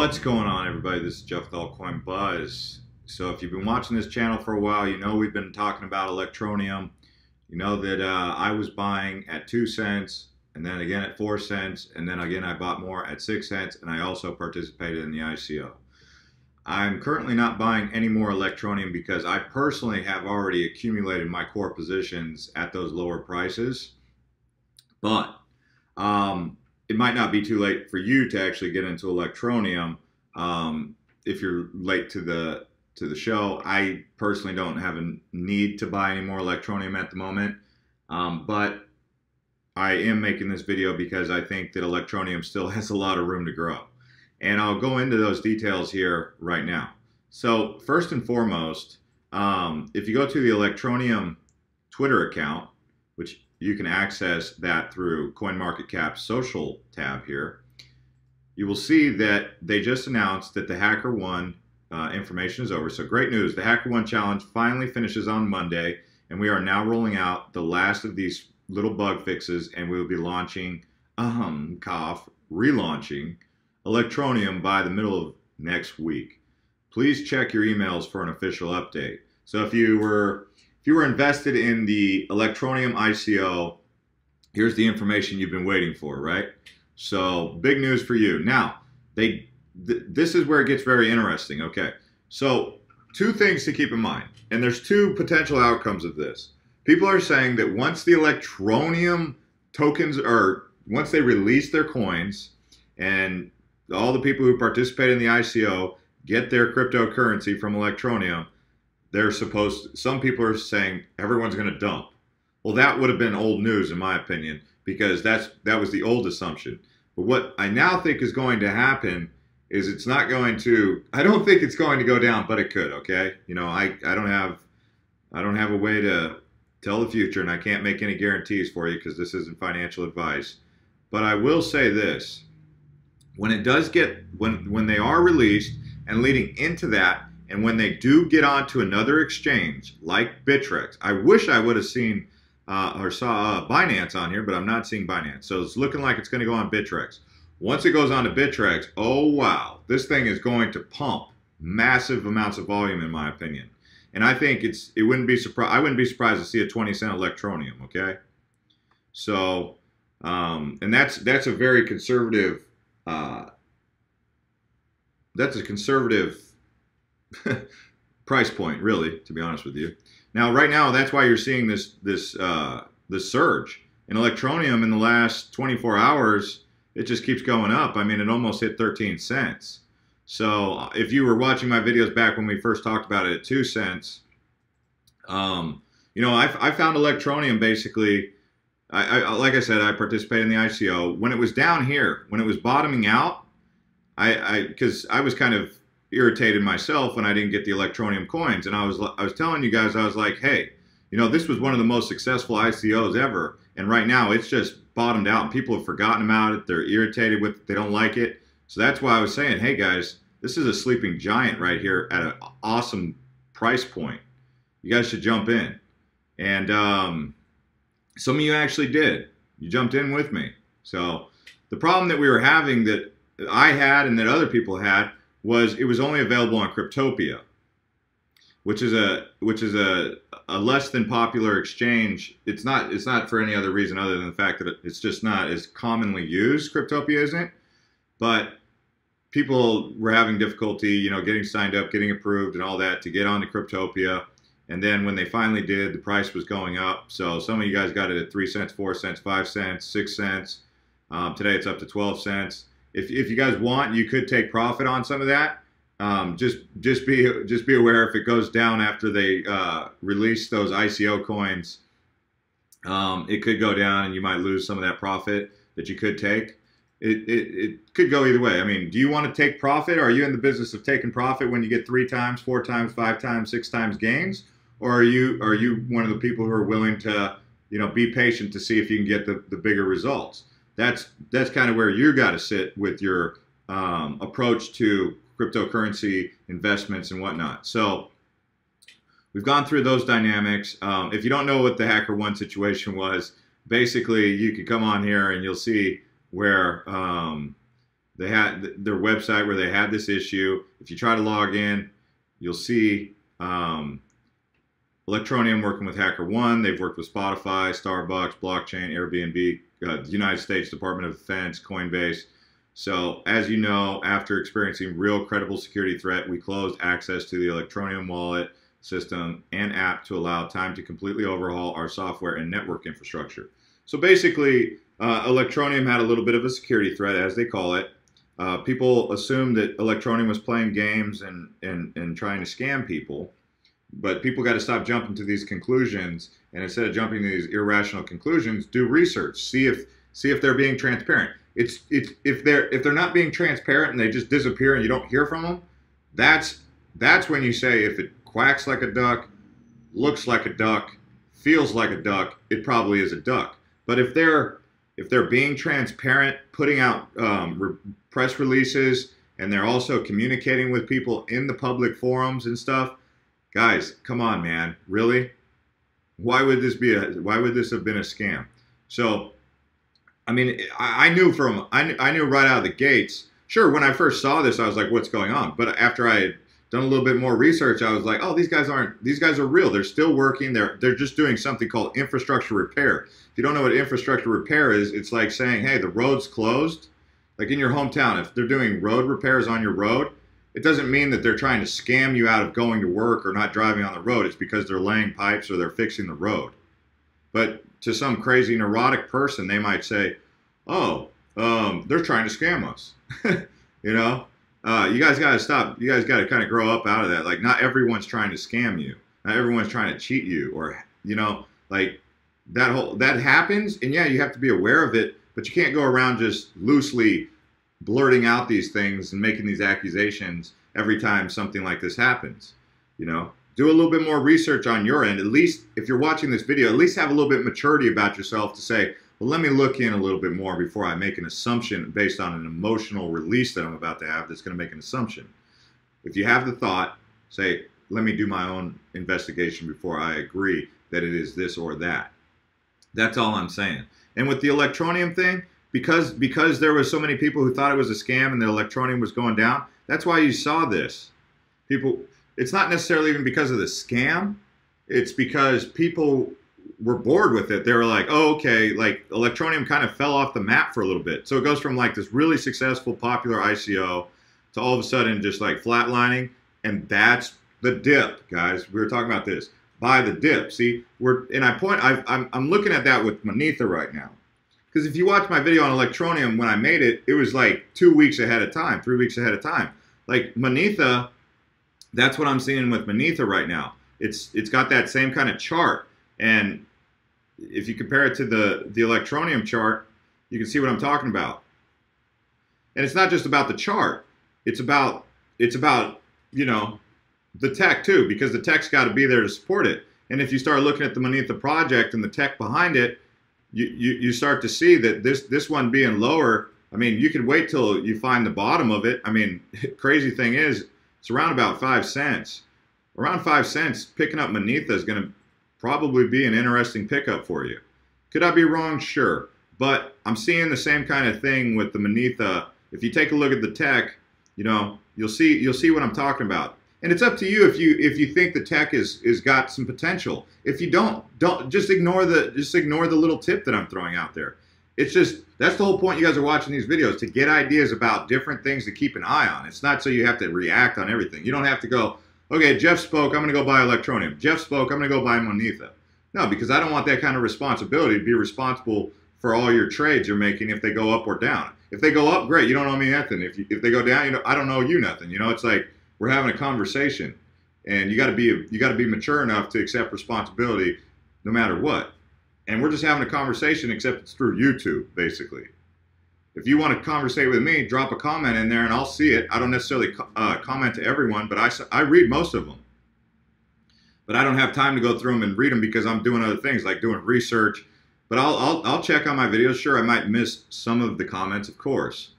What's going on, everybody? This is Jeff with Altcoin Buzz. So if you've been watching this channel for a while, you know we've been talking about Electroneum. You know that I was buying at 2 cents, and then again at 4 cents, and then again I bought more at 6 cents, and I also participated in the ICO. I'm currently not buying any more Electroneum because I personally have already accumulated my core positions at those lower prices. But it might not be too late for you to actually get into Electroneum if you're late to the show. I personally don't have a need to buy any more Electroneum at the moment, but I am making this video because I think that Electroneum still has a lot of room to grow. And I'll go into those details here right now. So first and foremost, if you go to the Electroneum Twitter account, which you can access that through CoinMarketCap's social tab here, you will see that they just announced that the HackerOne information is over. So great news. The HackerOne challenge finally finishes on Monday, and we are now rolling out the last of these little bug fixes, and we will be launching, relaunching Electroneum by the middle of next week. Please check your emails for an official update. So if you were invested in the Electroneum ICO, here's the information you've been waiting for, right? So big news for you. Now, this is where it gets very interesting, okay? So two things to keep in mind, and there's two potential outcomes of this. People are saying that once the Electroneum tokens once they release their coins and all the people who participate in the ICO get their cryptocurrency from Electroneum, some people are saying everyone's going to dump. Well, that would have been old news in my opinion, because that was the old assumption. But what I now think is going to happen is I don't think it's going to go down, but it could, okay? You know, I don't have a way to tell the future, and I can't make any guarantees for you because this isn't financial advice. But I will say this. When they are released and leading into that, and when they do get onto another exchange like Bittrex, I wish I would have seen or saw Binance on here, but I'm not seeing Binance. So it's looking like it's going to go on Bittrex. Once it goes on to Bittrex, oh wow, this thing is going to pump massive amounts of volume, in my opinion. And I think I wouldn't be surprised to see a 20-cent Electroneum. Okay, so and that's a very conservative. That's a conservative price point, really, to be honest with you. Now, right now, that's why you're seeing this surge in Electroneum in the last 24 hours. It just keeps going up. I mean, it almost hit 13 cents. So if you were watching my videos back when we first talked about it at 2 cents, you know, I found Electroneum basically. Like I said, I participated in the ICO when it was down here, when it was bottoming out. Because I was kind of irritated myself when I didn't get the Electroneum coins, and I was telling you guys, I was like, hey, you know, this was one of the most successful ICOs ever, and right now it's just bottomed out, and people have forgotten about it. They're irritated with it. They don't like it. So that's why I was saying, hey guys, this is a sleeping giant right here at an awesome price point. You guys should jump in. And some of you actually did. You jumped in with me. So the problem that we were having, that I had and that other people had, was it was only available on Cryptopia, which is a less than popular exchange. It's not for any other reason other than the fact that it's just not as commonly used. Cryptopia isn't, but people were having difficulty, you know, getting signed up, getting approved, and all that to get onto Cryptopia. And then when they finally did, the price was going up. So some of you guys got it at 3 cents, 4 cents, 5 cents, 6 cents. Today it's up to 12 cents. If you guys want, you could take profit on some of that. Just be aware if it goes down after they release those ICO coins, it could go down and you might lose some of that profit that you could take. It could go either way. I mean, do you want to take profit? Are you in the business of taking profit when you get 3 times, 4 times, 5 times, 6 times gains? Or are you one of the people who are willing to, you know, be patient to see if you can get the bigger results? That's kind of where you got to sit with your approach to cryptocurrency investments and whatnot. So we've gone through those dynamics. If you don't know what the HackerOne situation was, basically you could come on here and you'll see where They had their website where they had this issue. If you try to log in, you'll see Electroneum working with HackerOne. They've worked with Spotify, Starbucks, Blockchain, Airbnb, the United States Department of Defense, Coinbase. So as you know, after experiencing real credible security threat, we closed access to the Electroneum wallet system and app to allow time to completely overhaul our software and network infrastructure. So basically, Electroneum had a little bit of a security threat, as they call it. People assumed that Electroneum was playing games and trying to scam people. But people got to stop jumping to these conclusions, and instead of jumping to these irrational conclusions, do research. See if they're being transparent. If they're not being transparent and they just disappear and you don't hear from them, that's when you say if it quacks like a duck, looks like a duck, feels like a duck, it probably is a duck. But if they're being transparent, putting out press releases, and they're also communicating with people in the public forums and stuff, guys, come on, man, really? Why would this have been a scam? So, I mean, I knew right out of the gates. Sure, when I first saw this, I was like, what's going on? But after I had done a little bit more research, I was like, oh, these guys are real. They're still working. They're just doing something called infrastructure repair. If you don't know what infrastructure repair is, it's like saying, hey, the road's closed. Like in your hometown, if they're doing road repairs on your road, it doesn't mean that they're trying to scam you out of going to work or not driving on the road. It's because they're laying pipes or they're fixing the road. But to some crazy neurotic person, they might say, oh, they're trying to scam us. You know, you guys got to stop. You guys got to kind of grow up out of that. Like, not everyone's trying to scam you. Not everyone's trying to cheat you, or, you know, like that happens. And yeah, you have to be aware of it, but you can't go around just loosely blurting out these things and making these accusations every time something like this happens. You know, do a little bit more research on your end. At least if you're watching this video, at least have a little bit of maturity about yourself to say, well, let me look in a little bit more before I make an assumption based on an emotional release that I'm about to have that's going to make an assumption. If you have the thought, say, let me do my own investigation before I agree that it is this or that. That's all I'm saying. And with the Electroneum thing, because there were so many people who thought it was a scam and the Electroneum was going down, that's why you saw this. People, it's not necessarily even because of the scam. It's because people were bored with it. They were like, oh, okay, like Electroneum kind of fell off the map for a little bit. So it goes from like this really successful, popular ICO to all of a sudden just like flatlining. And that's the dip, guys. We were talking about this. Buy the dip. See, I'm looking at that with Monetha right now. Because if you watch my video on Electroneum, when I made it, it was like 2 weeks ahead of time, 3 weeks ahead of time. Like Monetha, that's what I'm seeing with Monetha right now. It's got that same kind of chart. And if you compare it to the Electroneum chart, you can see what I'm talking about. And it's not just about the chart. It's about you know, the tech too, because the tech's got to be there to support it. And if you start looking at the Monetha project and the tech behind it, you start to see that this one being lower, I mean, you can wait till you find the bottom of it. I mean, crazy thing is, it's around about 5 cents. Around 5 cents, picking up Monetha is going to probably be an interesting pickup for you. Could I be wrong? Sure. But I'm seeing the same kind of thing with the Monetha. If you take a look at the tech, you know, you'll see what I'm talking about. And it's up to you if you think the tech is got some potential. If you don't just ignore the little tip that I'm throwing out there. It's just, that's the whole point you guys are watching these videos, to get ideas about different things to keep an eye on. It's not so you have to react on everything. You don't have to go, okay, Jeff spoke, I'm going to go buy Electroneum. Jeff spoke, I'm going to go buy Monetha. No, because I don't want that kind of responsibility to be responsible for all your trades you're making if they go up or down. If they go up, great, you don't owe me nothing. If they go down, you know, I don't owe you nothing. You know, it's like we're having a conversation, and you got to be mature enough to accept responsibility no matter what. And we're just having a conversation, except it's through YouTube, basically. If you want to conversate with me, drop a comment in there and I'll see it. I don't necessarily comment to everyone, but I read most of them. But I don't have time to go through them and read them because I'm doing other things like doing research. But I'll check on my videos. Sure, I might miss some of the comments, of course.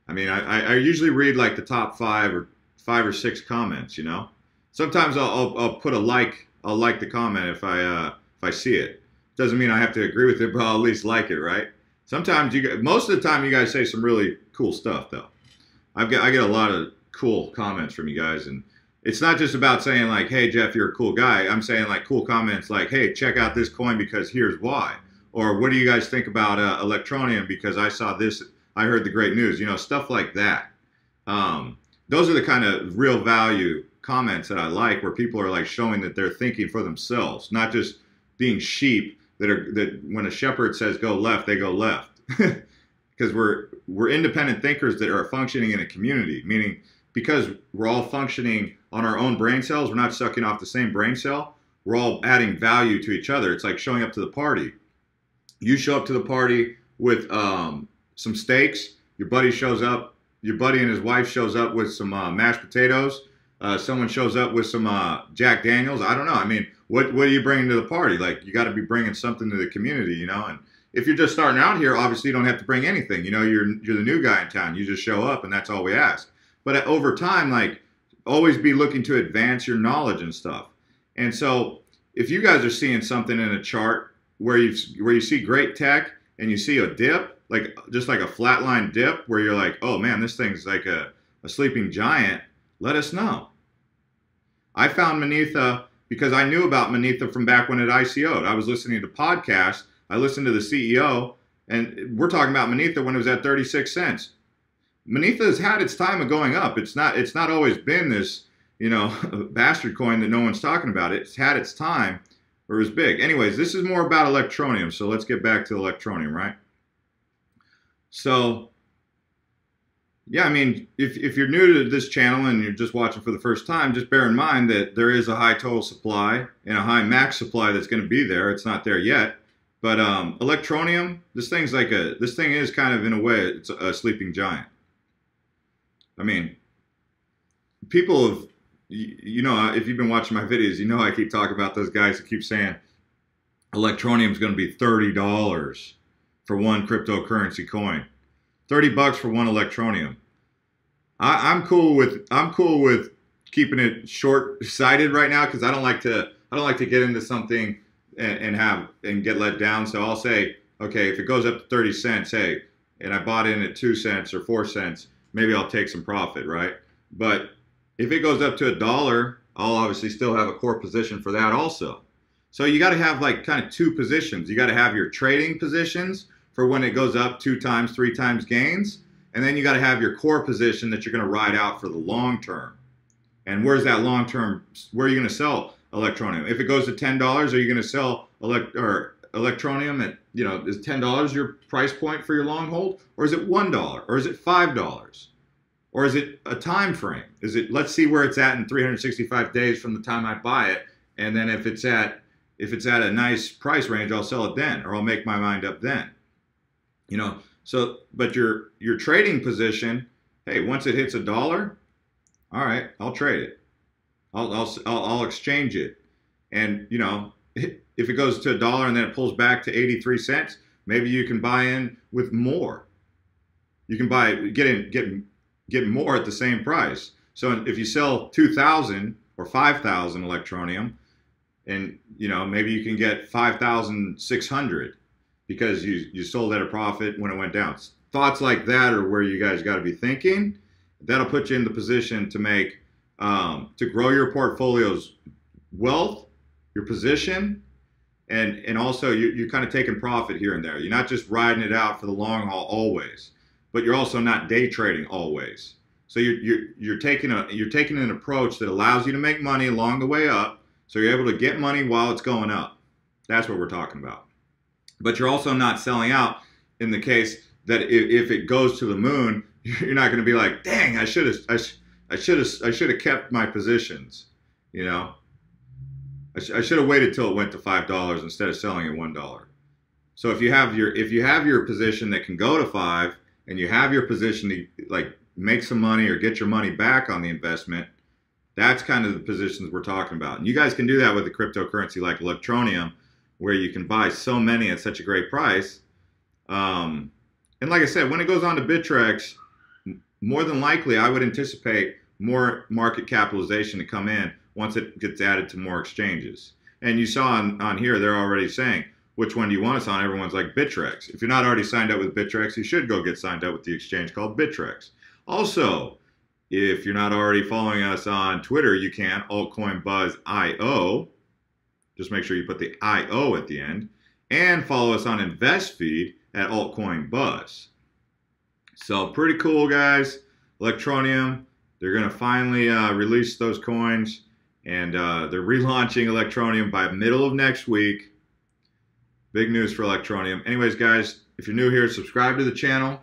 I mean, I usually read like the top 5 or 6 comments, you know. Sometimes I'll put a like. I'll like the comment if I see it. Doesn't mean I have to agree with it, but I'll at least like it, right? Sometimes most of the time you guys say some really cool stuff though. I get a lot of cool comments from you guys, and it's not just about saying like, "Hey Jeff, you're a cool guy." I'm saying like cool comments like, "Hey, check out this coin because here's why," or "What do you guys think about Electroneum because I saw this, I heard the great news." You know, stuff like that. Those are the kind of real value comments that I like, where people are like showing that they're thinking for themselves, not just being sheep that when a shepherd says go left, they go left. Because we're independent thinkers that are functioning in a community, meaning because we're all functioning on our own brain cells, we're not sucking off the same brain cell, we're all adding value to each other. It's like showing up to the party. You show up to the party with some steaks, your buddy and his wife shows up with some mashed potatoes, someone shows up with some Jack Daniels. I don't know. I mean, what are you bringing to the party? Like, you got to be bringing something to the community, you know? And if you're just starting out here, obviously you don't have to bring anything. You know, you're the new guy in town. You just show up, and that's all we ask. But over time, like, always be looking to advance your knowledge and stuff. And so if you guys are seeing something in a chart where you see great tech and you see a dip, like just like a flatline dip where you're like, oh man, this thing's like a sleeping giant, let us know. I found Monetha because I knew about Monetha from back when it ICO'd. I was listening to podcasts. I listened to the CEO, and we're talking about Monetha when it was at 36 cents. Monetha has had its time of going up. It's not always been this, you know, bastard coin that no one's talking about. It's had its time where it was big. Anyways, this is more about Electroneum, so let's get back to Electroneum, right? So, yeah, I mean, if you're new to this channel and you're just watching for the first time, just bear in mind that there is a high total supply and a high max supply that's going to be there. It's not there yet. But Electroneum, this thing is kind of, in a way, it's a sleeping giant. I mean, people have, you know, if you've been watching my videos, you know I keep talking about those guys that keep saying Electroneum is going to be $30 for one cryptocurrency coin. $30 for one Electroneum. I'm cool with keeping it short-sighted right now because I don't like to get into something and get let down. So I'll say, okay, if it goes up to 30 cents, hey, and I bought in at 2 cents or 4 cents, maybe I'll take some profit, right? But if it goes up to $1, I'll obviously still have a core position for that also. So you got to have like kind of two positions. You got to have your trading positions for when it goes up 2 times, 3 times gains. And then you got to have your core position that you're going to ride out for the long term. And where's that long term? Where are you going to sell Electroneum? If it goes to $10, are you going to sell Electroneum at, you know, is $10 your price point for your long hold? Or is it $1? Or is it $5? Or is it a time frame? Is it, let's see where it's at in 365 days from the time I buy it. And then if it's at a nice price range, I'll sell it then, or I'll make my mind up then. You know, so, but your trading position, hey, once it hits $1, all right, I'll trade it. I'll exchange it. And, you know, if it goes to $1 and then it pulls back to 83 cents, maybe you can buy in with more. You can get more at the same price. So if you sell 2,000 or 5,000 Electroneum, and, you know, maybe you can get 5,600 because you sold at a profit when it went down. Thoughts like that are where you guys got to be thinking. That'll put you in the position to make, to grow your portfolio's wealth, your position, and also you're kind of taking profit here and there. You're not just riding it out for the long haul always, but you're also not day trading always. So you're taking an approach that allows you to make money along the way up, so you're able to get money while it's going up. That's what we're talking about. But you're also not selling out in the case that if it goes to the moon, you're not going to be like, dang, I should have kept my positions. You know, I should have waited till it went to $5 instead of selling at $1. So if you have your position that can go to 5, and you have your position to like make some money or get your money back on the investment, that's kind of the positions we're talking about. And you guys can do that with a cryptocurrency like Electroneum, where you can buy so many at such a great price. And like I said, when it goes on to Bittrex, more than likely, I would anticipate more market capitalization to come in once it gets added to more exchanges. And you saw on here, they're already saying, which one do you want us on? Everyone's like Bittrex. If you're not already signed up with Bittrex, you should go get signed up with the exchange called Bittrex. Also, if you're not already following us on Twitter, you can, Altcoin Buzz IO. Just make sure you put the IO at the end. And follow us on InvestFeed at Altcoin Buzz. So pretty cool, guys. Electroneum, they're going to finally release those coins. And they're relaunching Electroneum by middle of next week. Big news for Electroneum. Anyways, guys, if you're new here, subscribe to the channel.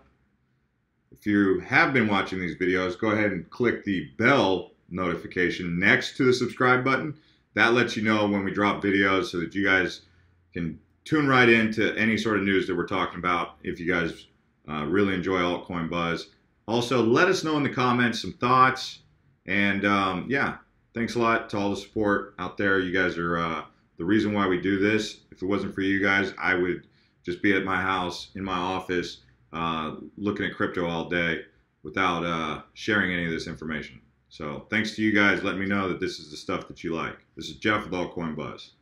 If you have been watching these videos, go ahead and click the bell notification next to the subscribe button. That lets you know when we drop videos so that you guys can tune right into any sort of news that we're talking about if you guys really enjoy Altcoin Buzz. Also, let us know in the comments some thoughts. And yeah, thanks a lot to all the support out there. You guys are the reason why we do this. If it wasn't for you guys, I would just be at my house, in my office, looking at crypto all day without sharing any of this information. So thanks to you guys letting me know that this is the stuff that you like. This is Jeff with Altcoin Buzz.